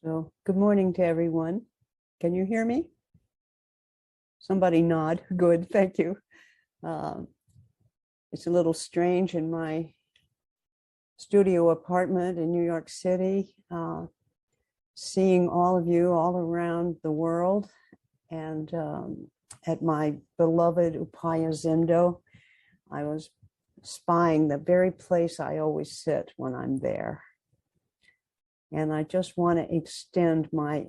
So, good morning to everyone. Can you hear me? Somebody nod. Good, thank you. It's a little strange in my studio apartment in New York City, seeing all of you all around the world and at my beloved Upaya Zendo. I was spying the very place I always sit when I'm there. And I just want to extend my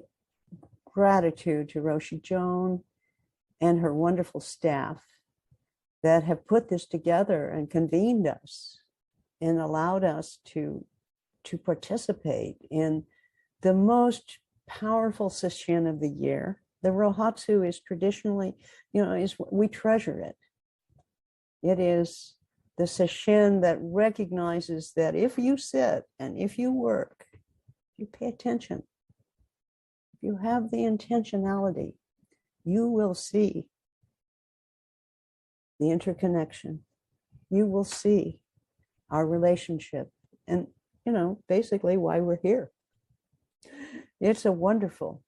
gratitude to Roshi Joan and her wonderful staff that have put this together and convened us and allowed us to participate in the most powerful sesshin of the year. The Rohatsu is traditionally, we treasure it. It is the sesshin that recognizes that if you sit and if you work, you pay attention, if you have the intentionality, you will see the interconnection. You will see our relationship and, basically why we're here. It's a wonderful,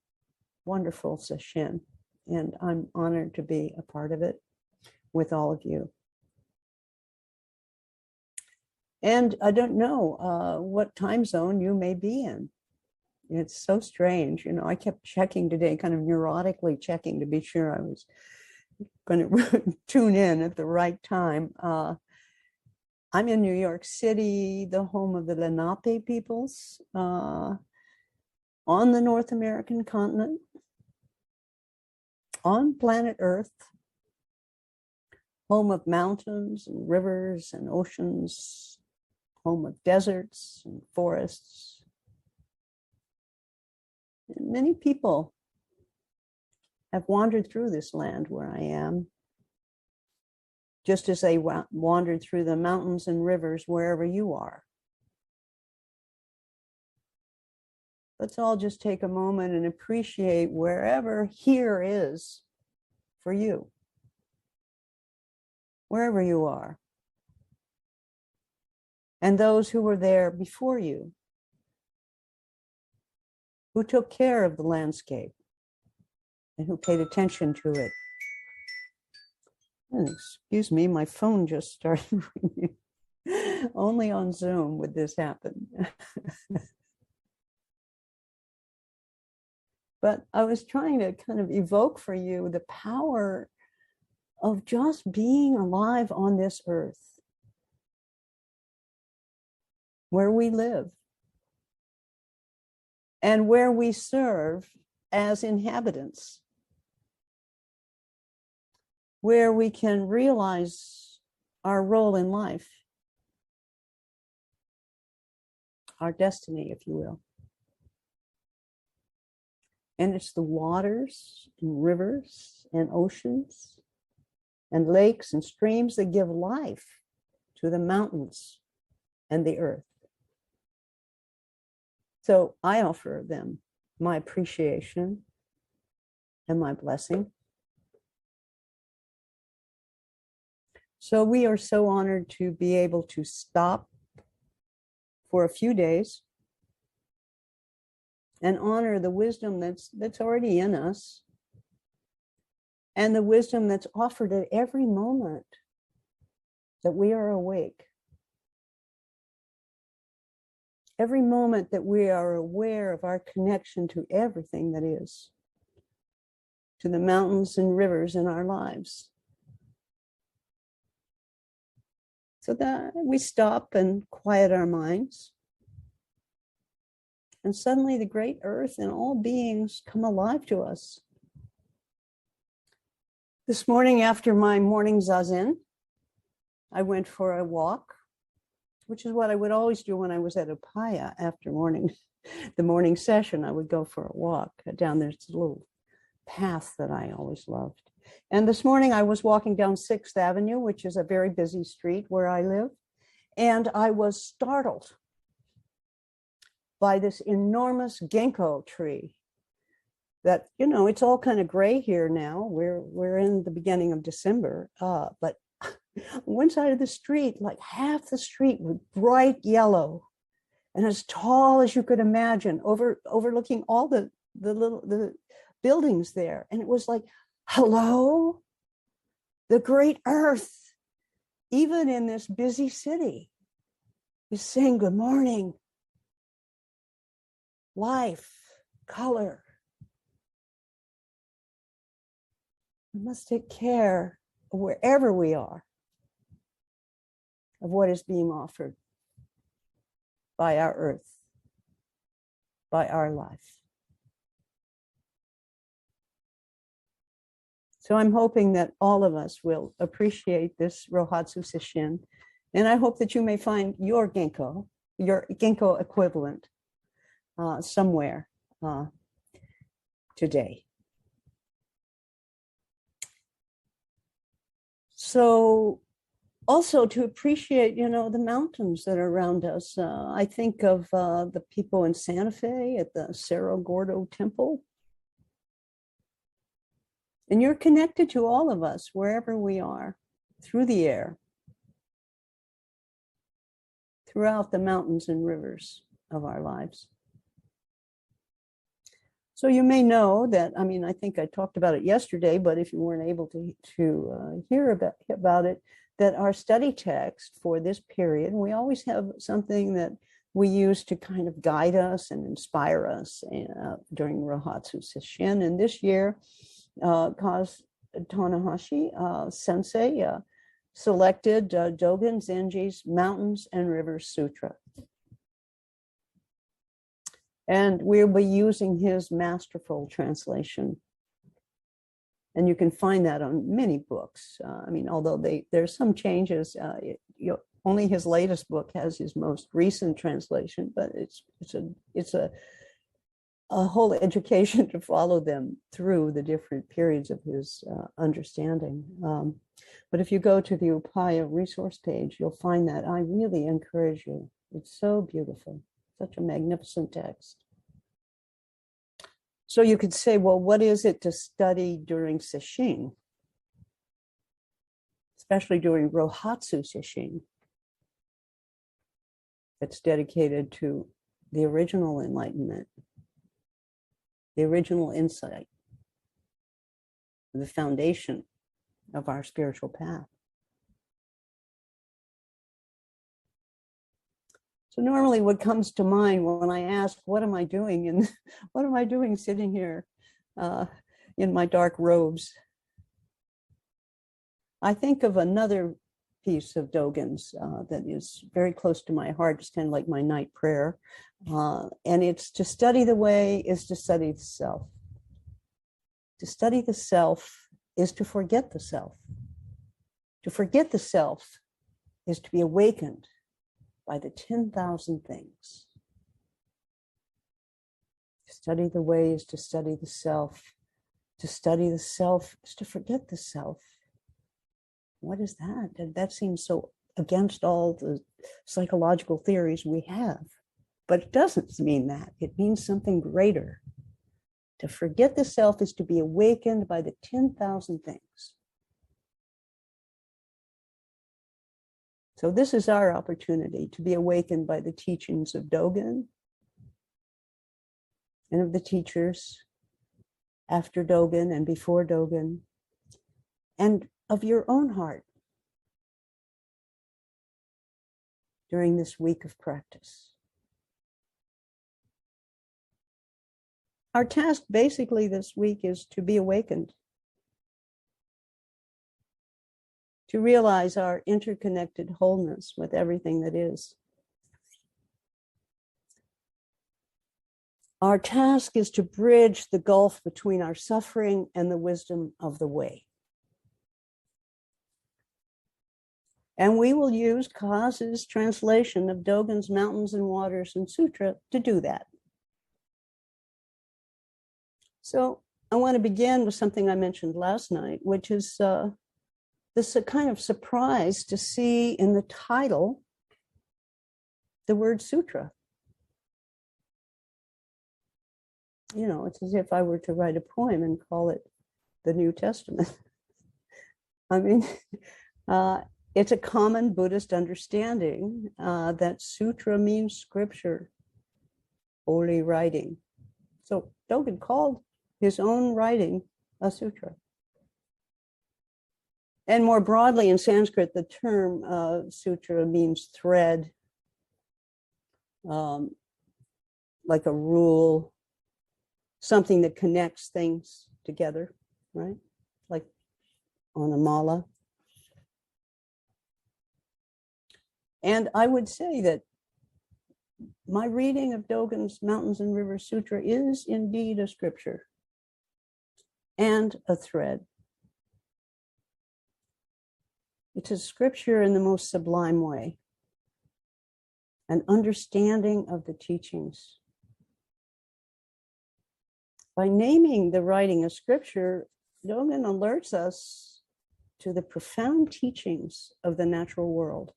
wonderful sesshin, and I'm honored to be a part of it with all of you. And I don't know what time zone you may be in. It's so strange. I kept checking today, kind of neurotically checking to be sure I was going to tune in at the right time. I'm in New York City, the home of the Lenape peoples on the North American continent, on planet Earth, home of mountains and rivers and oceans, home of deserts and forests. And many people have wandered through this land where I am, just as they wandered through the mountains and rivers wherever you are. Let's all just take a moment and appreciate wherever here is for you, wherever you are, and those who were there before you, who took care of the landscape and who paid attention to it. And excuse me, my phone just started ringing. Only on Zoom would this happen. But I was trying to kind of evoke for you the power of just being alive on this earth where we live and where we serve as inhabitants, where we can realize our role in life, our destiny, if you will. And it's the waters and rivers and oceans and lakes and streams that give life to the mountains and the earth. So I offer them my appreciation and my blessing. So we are so honored to be able to stop for a few days and honor the wisdom that's already in us and the wisdom that's offered at every moment that we are awake. Every moment that we are aware of our connection to everything that is, to the mountains and rivers in our lives. So that we stop and quiet our minds. And suddenly the great earth and all beings come alive to us. This morning after my morning zazen, I went for a walk, which is what I would always do when I was at Upaya after the morning session. I would go for a walk down this little path that I always loved. And this morning I was walking down 6th Avenue, which is a very busy street where I live. And I was startled by this enormous ginkgo tree that, it's all kind of gray here now. We're in the beginning of December, but one side of the street, like half the street was bright yellow. and as tall as you could imagine, overlooking all the buildings there. And it was like, hello, the great earth, even in this busy city, is saying good morning. Life, color. We must take care wherever we are of what is being offered by our earth, by our life. So I'm hoping that all of us will appreciate this Rohatsu Sesshin, and I hope that you may find your Genko equivalent somewhere today. So also to appreciate, the mountains that are around us. I think of the people in Santa Fe at the Cerro Gordo Temple. And you're connected to all of us, wherever we are, through the air, throughout the mountains and rivers of our lives. So you may know that, I think I talked about it yesterday, but if you weren't able to hear about it, that our study text for this period, we always have something that we use to kind of guide us and inspire us during Rohatsu Sesshin. And this year, Kaz Tanahashi Sensei selected Dogen Zenji's Mountains and Rivers Sutra. And we'll be using his masterful translation. And you can find that on many books. Although there's some changes, only his latest book has his most recent translation, but it's a whole education to follow them through the different periods of his understanding. But if you go to the Upaya resource page, you'll find that. I really encourage you. It's so beautiful. Such a magnificent text. So you could say, well, what is it to study during Sesshin? Especially during Rohatsu Sesshin. It's dedicated to the original enlightenment, the original insight, the foundation of our spiritual path. So normally what comes to mind when I ask, what am I doing? And what am I doing sitting here in my dark robes? I think of another piece of Dogen's that is very close to my heart. It's kind of like my night prayer. And it's to study the way is to study the self. To study the self is to forget the self. To forget the self is to be awakened by the 10,000 things. To study the way is to study the self. To study the self is to forget the self. What is that? That seems so against all the psychological theories we have. But it doesn't mean that. It means something greater. To forget the self is to be awakened by the 10,000 things. So this is our opportunity to be awakened by the teachings of Dogen and of the teachers after Dogen and before Dogen, and of your own heart during this week of practice. Our task basically this week is to be awakened, to realize our interconnected wholeness with everything that is. Our task is to bridge the gulf between our suffering and the wisdom of the way. And we will use Kaz's translation of Dogen's Mountains and Waters and Sutra to do that. So I want to begin with something I mentioned last night, which is this kind of surprise to see in the title the word sutra. It's as if I were to write a poem and call it the New Testament. It's a common Buddhist understanding that sutra means scripture, holy writing. So Dogen called his own writing a sutra. And more broadly in Sanskrit, the term sutra means thread, like a rule, something that connects things together, right? Like on a mala. And I would say that my reading of Dogen's Mountains and Rivers Sutra is indeed a scripture and a thread. It's a scripture in the most sublime way, an understanding of the teachings. By naming the writing a scripture, Dogen alerts us to the profound teachings of the natural world.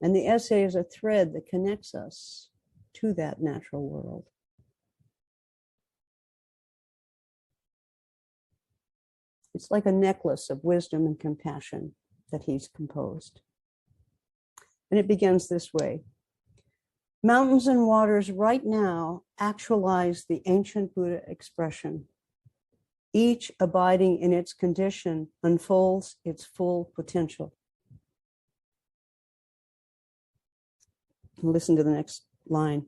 And the essay is a thread that connects us to that natural world. It's like a necklace of wisdom and compassion that he's composed. And it begins this way. Mountains and waters right now actualize the ancient Buddha expression. Each abiding in its condition unfolds its full potential. Listen to the next line.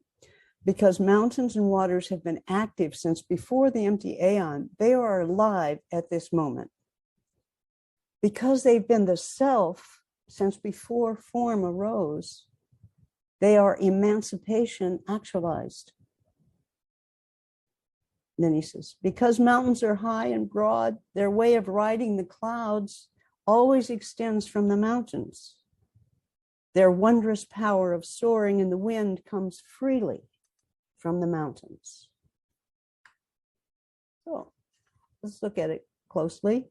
Because mountains and waters have been active since before the empty aeon, they are alive at this moment. Because they've been the self since before form arose, they are emancipation actualized. And then he says, because mountains are high and broad, their way of riding the clouds always extends from the mountains. Their wondrous power of soaring in the wind comes freely from the mountains. So let's look at it closely.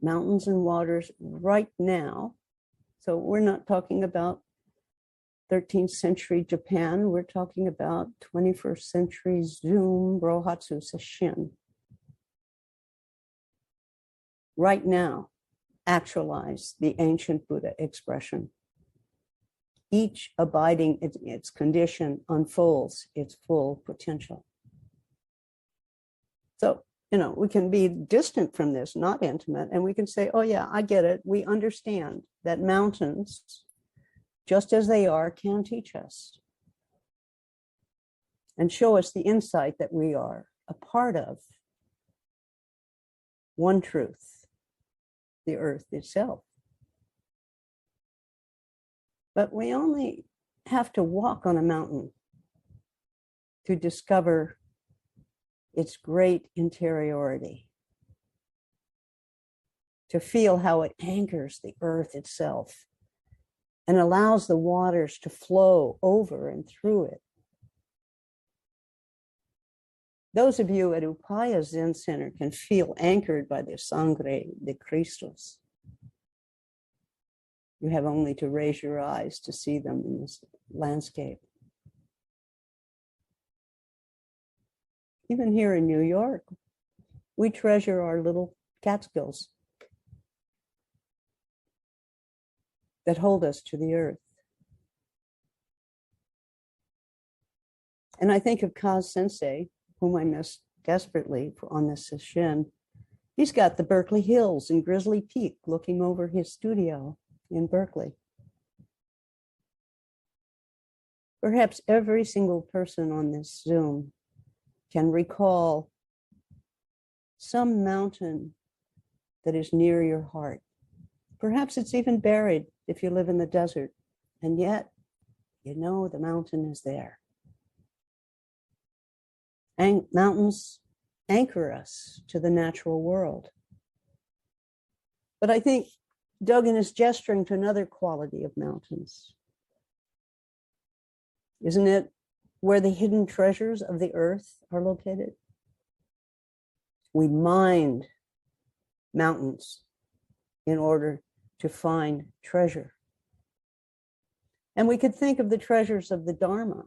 Mountains and waters right now. So we're not talking about 13th century Japan. We're talking about 21st century Zoom, Rohatsu Sesshin. Right now, actualize the ancient Buddha expression. Each abiding in its condition unfolds its full potential. So, we can be distant from this, not intimate, and we can say, oh yeah, I get it. We understand that mountains, just as they are, can teach us and show us the insight that we are a part of one truth, the earth itself. But we only have to walk on a mountain to discover its great interiority, to feel how it anchors the earth itself and allows the waters to flow over and through it. Those of you at Upaya Zen Center can feel anchored by the Sangre de Cristos. You have only to raise your eyes to see them in this landscape. Even here in New York, we treasure our little Catskills that hold us to the earth. And I think of Kaz Sensei, whom I miss desperately on this sesshin. He's got the Berkeley Hills and Grizzly Peak looking over his studio in Berkeley. Perhaps every single person on this Zoom can recall some mountain that is near your heart. Perhaps it's even buried if you live in the desert, and yet the mountain is there. And mountains anchor us to the natural world. But I think Dogen is gesturing to another quality of mountains. Isn't it where the hidden treasures of the earth are located? We mind mountains in order to find treasure. And we could think of the treasures of the Dharma,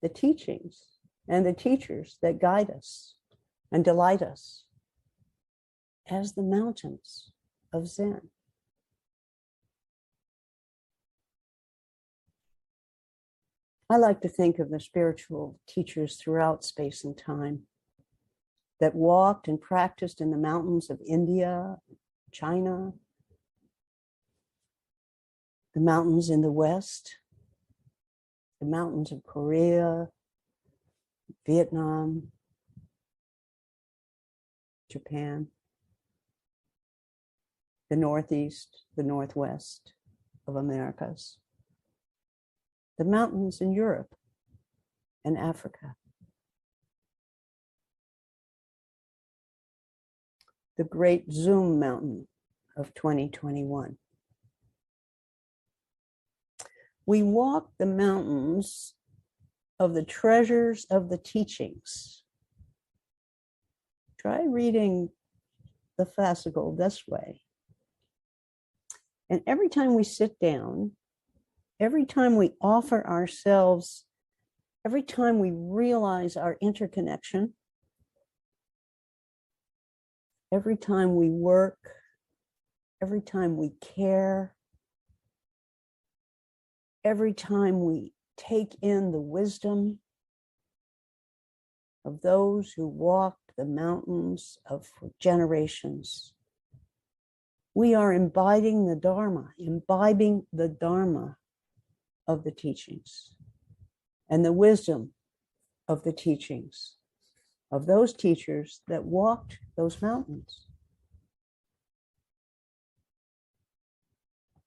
the teachings, and the teachers that guide us and delight us as the mountains of Zen. I like to think of the spiritual teachers throughout space and time that walked and practiced in the mountains of India, China, the mountains in the West, the mountains of Korea, Vietnam, Japan, the Northeast, the Northwest of Americas, the mountains in Europe and Africa, the great Zoom mountain of 2021. We walk the mountains of the treasures of the teachings. Try reading the fascicle this way. And every time we sit down, every time we offer ourselves, every time we realize our interconnection, every time we work, every time we care, every time we take in the wisdom of those who walked the mountains of generations, we are imbibing the Dharma of the teachings and the wisdom of the teachings of those teachers that walked those mountains.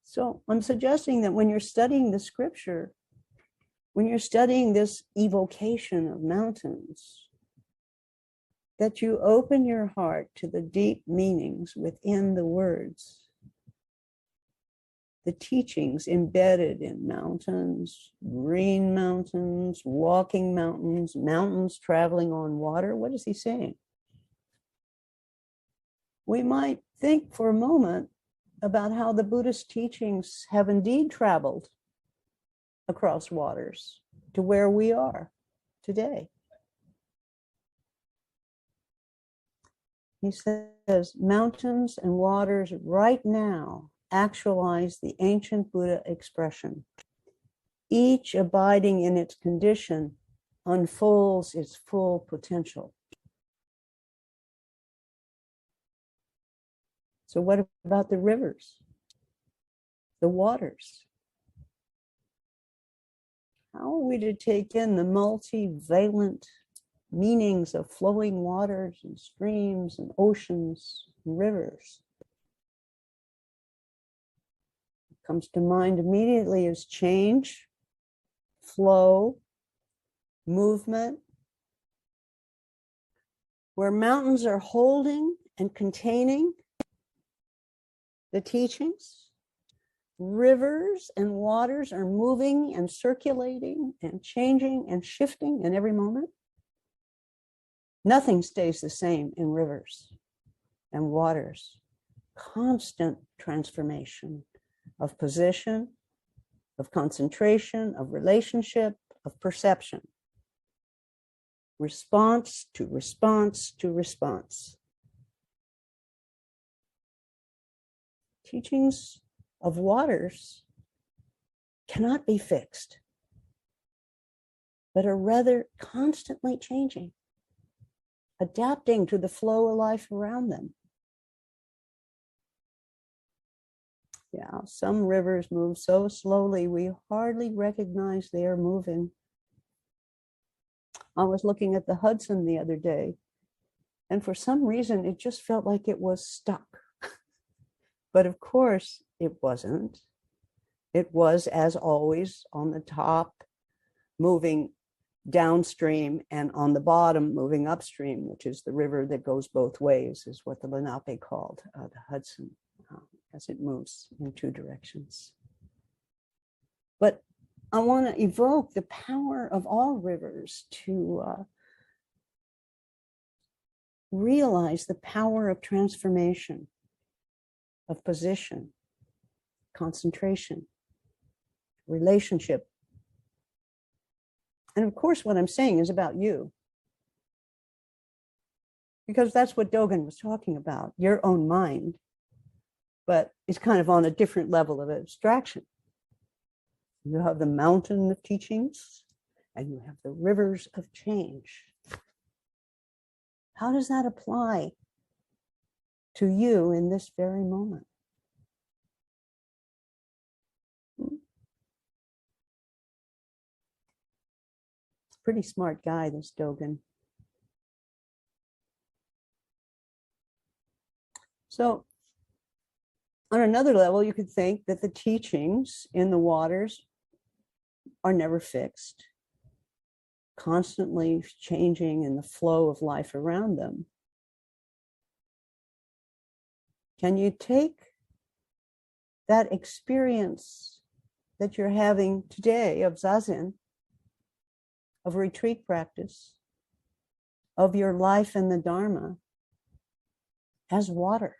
So I'm suggesting that when you're studying the scripture, when you're studying this evocation of mountains, that you open your heart to the deep meanings within the words, the teachings embedded in mountains, green mountains, walking mountains, mountains traveling on water. What is he saying? We might think for a moment about how the Buddhist teachings have indeed traveled across waters to where we are today. He says, mountains and waters right now actualize the ancient Buddha expression. Each abiding in its condition unfolds its full potential. So what about the rivers, the waters? How are we to take in the multivalent meanings of flowing waters and streams and oceans and rivers? What comes to mind immediately is change, flow, movement, where mountains are holding and containing the teachings. Rivers and waters are moving and circulating and changing and shifting in every moment. Nothing stays the same in rivers and waters. Constant transformation of position, of concentration, of relationship, of perception. Response to response to response. Teachings of waters cannot be fixed, but are rather constantly changing, adapting to the flow of life around them. Yeah, some rivers move so slowly we hardly recognize they are moving. I was looking at the Hudson the other day, and for some reason it just felt like it was stuck. But of course it wasn't. It was, as always, on the top, moving downstream, and on the bottom, moving upstream, which is the river that goes both ways, is what the Lenape called the Hudson, as it moves in two directions. But I want to evoke the power of all rivers to realize the power of transformation, of position, concentration, relationship. And of course, what I'm saying is about you. because that's what Dogen was talking about, your own mind, but it's kind of on a different level of abstraction. You have the mountain of teachings and you have the rivers of change. How does that apply to you in this very moment? Pretty smart guy, this Dogen. So on another level, you could think that the teachings in the waters are never fixed, constantly changing in the flow of life around them. Can you take that experience that you're having today of Zazen, of retreat practice, of your life in the Dharma, as water?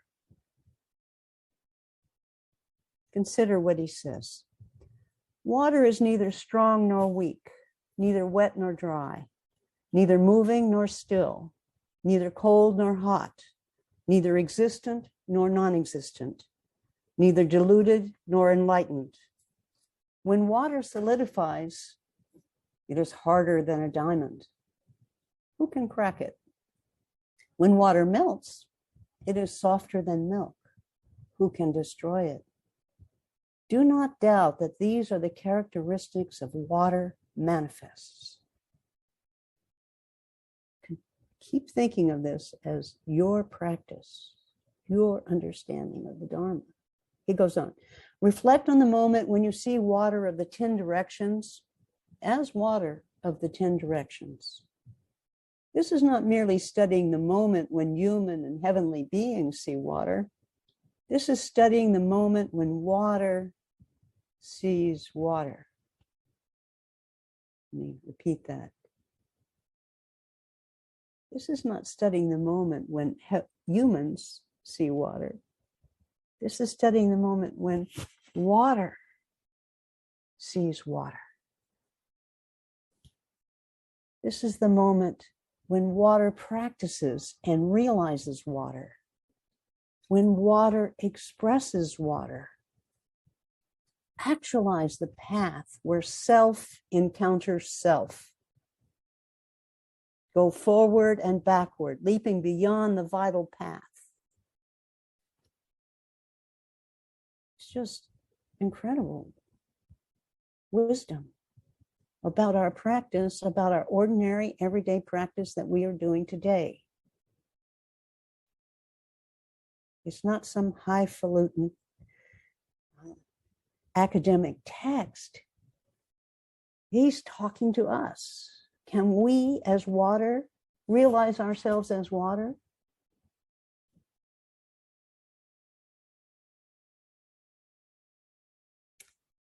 Consider what he says. Water is neither strong nor weak, neither wet nor dry, neither moving nor still, neither cold nor hot, neither existent nor non-existent, neither diluted nor enlightened. When water solidifies, it is harder than a diamond. Who can crack it? When water melts, it is softer than milk. Who can destroy it? Do not doubt that these are the characteristics of water manifests. Keep thinking of this as your practice, your understanding of the Dharma. He goes on, reflect on the moment when you see water of the 10 directions as water of the 10 directions. This is not merely studying the moment when human and heavenly beings see water. This is studying the moment when water sees water. Let me repeat that. This is not studying the moment when humans see water. This is studying the moment when water sees water. This is the moment when water practices and realizes water, when water expresses water. Actualize the path where self encounters self. Go forward and backward, leaping beyond the vital path. It's just incredible wisdom about our practice, about our ordinary, everyday practice that we are doing today. It's not some highfalutin academic text. He's talking to us. Can we, as water, realize ourselves as water?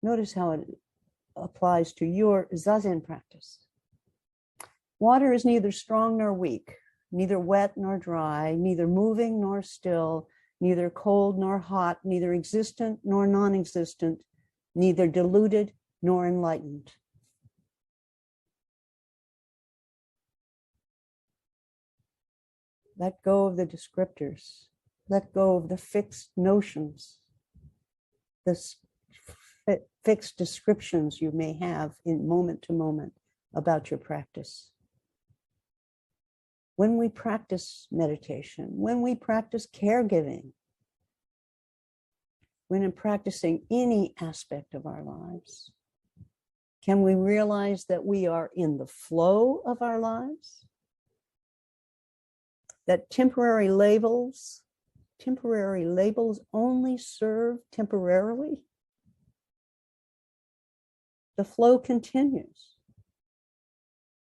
Notice how it applies to your Zazen practice. Water is neither strong nor weak, neither wet nor dry, neither moving nor still, neither cold nor hot, neither existent nor non-existent, neither diluted nor enlightened. Let go of the descriptors. Let go of the fixed notions, the fixed descriptions you may have in moment to moment about your practice. When we practice meditation, when we practice caregiving, when in practicing any aspect of our lives, can we realize that we are in the flow of our lives? That temporary labels only serve temporarily? The flow continues.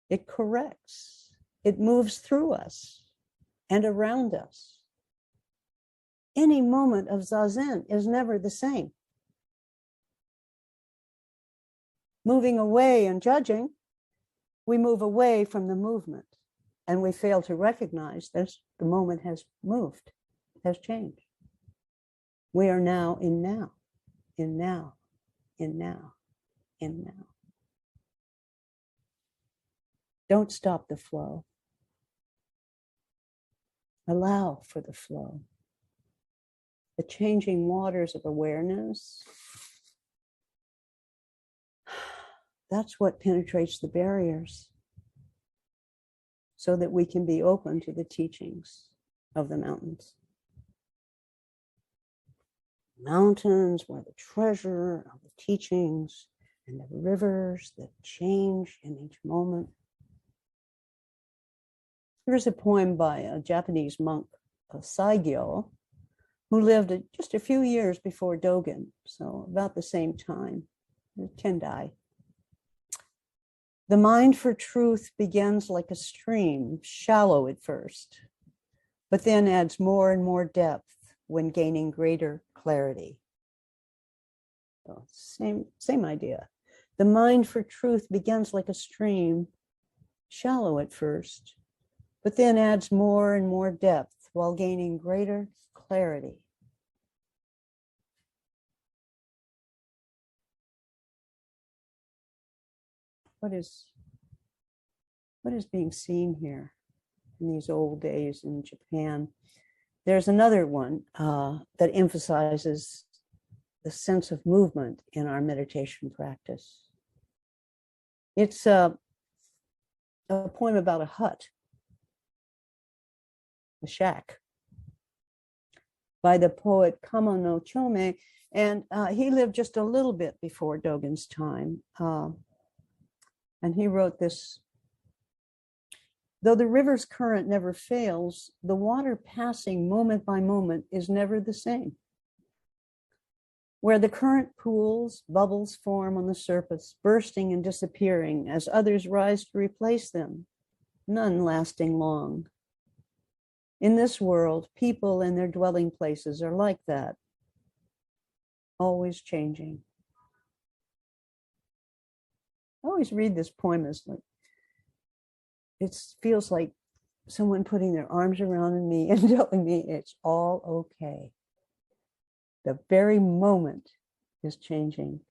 It corrects. It moves through us and around us. Any moment of Zazen is never the same. Moving away and judging, we move away from the movement and we fail to recognize that the moment has moved, has changed. We are now in now, in now, in now, in now. Don't stop the flow. Allow for the flow, the changing waters of awareness. That's what penetrates the barriers so that we can be open to the teachings of the mountains. Mountains were the treasure of the teachings and the rivers that change in each moment. Here's a poem by a Japanese monk, Saigyo, who lived just a few years before Dogen, so about the same time, Tendai. The mind for truth begins like a stream, shallow at first, but then adds more and more depth when gaining greater clarity. So same idea. The mind for truth begins like a stream, shallow at first, but then adds more and more depth while gaining greater clarity. What is being seen here in these old days in Japan? There's another one that emphasizes the sense of movement in our meditation practice. It's a poem about a hut, a shack, by the poet Kamo no Chome, and he lived just a little bit before Dogen's time. And he wrote this: though the river's current never fails, the water passing moment by moment is never the same. Where the current pools, bubbles form on the surface, bursting and disappearing as others rise to replace them, none lasting long. In this world, people and their dwelling places are like that, always changing. I always read this poem as like, it feels like someone putting their arms around me and telling me it's all okay. The very moment is changing,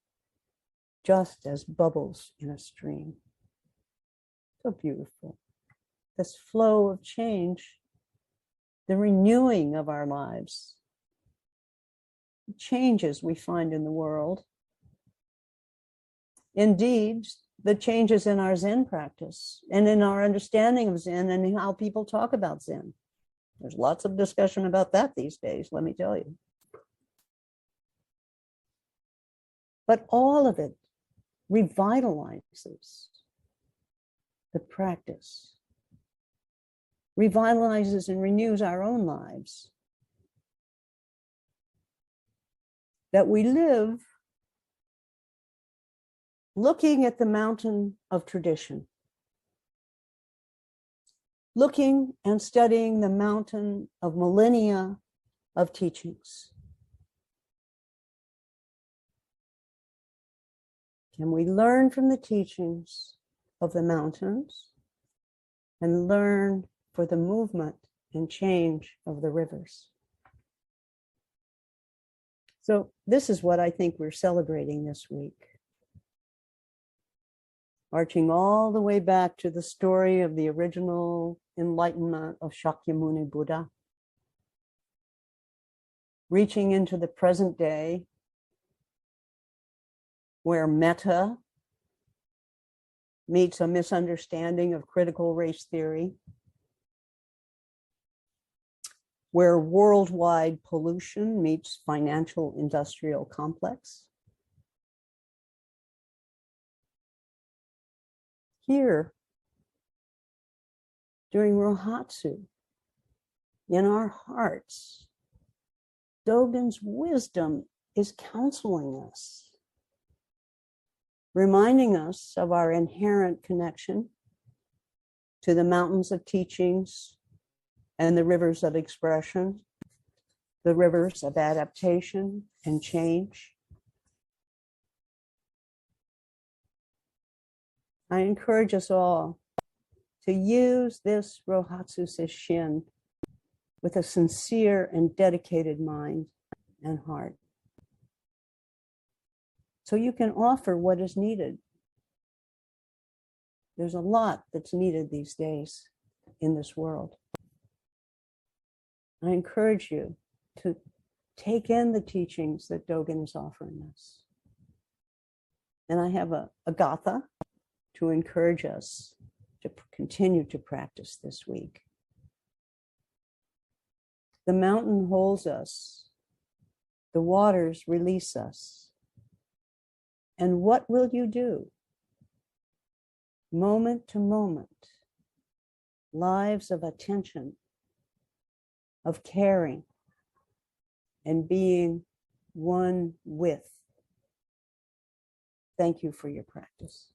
just as bubbles in a stream. So beautiful. This flow of change, the renewing of our lives, the changes we find in the world. Indeed, the changes in our Zen practice and in our understanding of Zen and how people talk about Zen. There's lots of discussion about that these days, let me tell you. But all of it revitalizes the practice, revitalizes and renews our own lives. That we live looking at the mountain of tradition, looking and studying the mountain of millennia of teachings. Can we learn from the teachings of the mountains and learn for the movement and change of the rivers? So this is what I think we're celebrating this week. Marching all the way back to the story of the original enlightenment of Shakyamuni Buddha. Reaching into the present day, where metta meets a misunderstanding of critical race theory, where worldwide pollution meets financial industrial complex. Here, during Rohatsu, in our hearts, Dogen's wisdom is counseling us, reminding us of our inherent connection to the mountains of teachings and the rivers of expression, the rivers of adaptation and change. I encourage us all to use this Rohatsu Sesshin with a sincere and dedicated mind and heart, so you can offer what is needed. There's a lot that's needed these days in this world. I encourage you to take in the teachings that Dogen is offering us. And I have a gatha to encourage us to continue to practice this week. The mountain holds us. The waters release us. And what will you do? Moment to moment, lives of attention, of caring, and being one with. Thank you for your practice.